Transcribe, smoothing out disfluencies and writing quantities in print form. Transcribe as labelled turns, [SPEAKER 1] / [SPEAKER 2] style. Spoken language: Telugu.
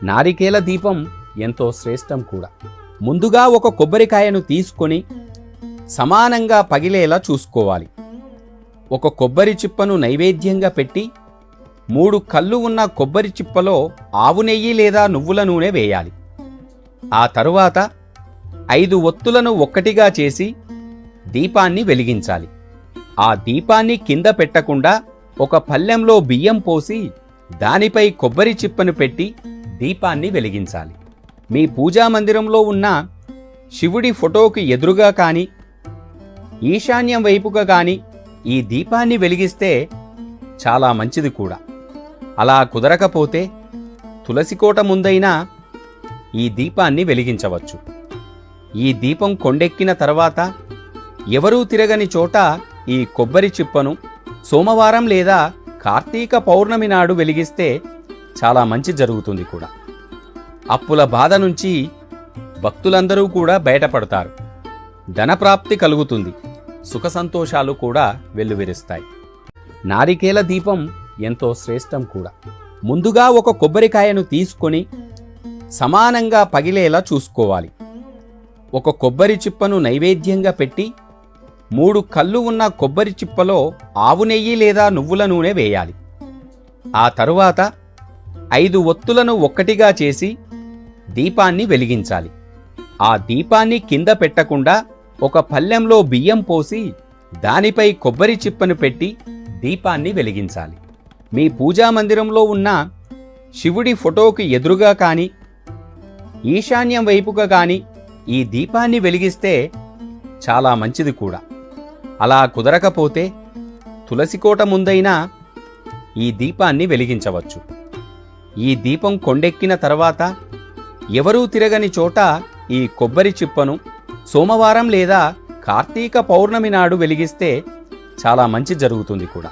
[SPEAKER 1] నారికేల దీపం ఎంతో శ్రేష్టం కూడా. ముందుగా ఒక కొబ్బరికాయను తీసుకొని సమానంగా పగిలేలా చూసుకోవాలి. ఒక కొబ్బరి చిప్పను నైవేద్యంగా పెట్టి 3 కళ్ళు ఉన్న కొబ్బరి చిప్పలో ఆవు నెయ్యి లేదా నువ్వుల నూనె వేయాలి. ఆ తరువాత 5 ఒత్తులను ఒక్కటిగా చేసి దీపాన్ని వెలిగించాలి. ఆ దీపాన్ని కింద పెట్టకుండా ఒక పళ్ళెంలో బియ్యం పోసి దానిపై కొబ్బరి చిప్పను పెట్టి దీపాన్ని వెలిగించాలి. మీ పూజా మందిరంలో ఉన్న శివుడి ఫోటోకి ఎదురుగా కానీ ఈశాన్యం వైపుగా కానీ ఈ దీపాన్ని వెలిగిస్తే చాలా మంచిది కూడా. అలా కుదరకపోతే తులసికోట ముందైనా ఈ దీపాన్ని వెలిగించవచ్చు. ఈ దీపం కొండెక్కిన తర్వాత ఎవరూ తిరగని చోట ఈ కొబ్బరి చిప్పను సోమవారం లేదా కార్తీక పౌర్ణమి నాడు వెలిగిస్తే చాలా మంచి జరుగుతుంది కూడా. అప్పుల బాధ నుంచి భక్తులందరూ కూడా బయటపడతారు. ధనప్రాప్తి కలుగుతుంది. సుఖ సంతోషాలు కూడా వెల్లువిరుస్తాయి. నారికేల దీపం ఎంతో శ్రేష్టం కూడా. ముందుగా ఒక కొబ్బరికాయను తీసుకొని సమానంగా పగిలేలా చూసుకోవాలి. ఒక కొబ్బరి చిప్పను నైవేద్యంగా పెట్టి 3 కళ్ళు ఉన్న కొబ్బరి చిప్పలో ఆవు నెయ్యి లేదా నువ్వుల నూనె వేయాలి. ఆ తరువాత 5 ఒత్తులను ఒక్కటిగా చేసి దీపాన్ని వెలిగించాలి. ఆ దీపాన్ని కింద పెట్టకుండా ఒక పళ్ళెంలో బియ్యం పోసి దానిపై కొబ్బరి చిప్పను పెట్టి దీపాన్ని వెలిగించాలి. మీ పూజా మందిరంలో ఉన్న శివుడి ఫోటోకి ఎదురుగా కానీ ఈశాన్యం వైపుగా కానీ ఈ దీపాన్ని వెలిగిస్తే చాలా మంచిది కూడా. అలా కుదరకపోతే తులసికోట ముందైనా ఈ దీపాన్ని వెలిగించవచ్చు. ఈ దీపం కొండెక్కిన తర్వాత ఎవరూ తిరగని చోట ఈ కొబ్బరి చిప్పను సోమవారం లేదా కార్తీక పౌర్ణమి నాడు వెలిగిస్తే చాలా మంచి జరుగుతుంది కూడా.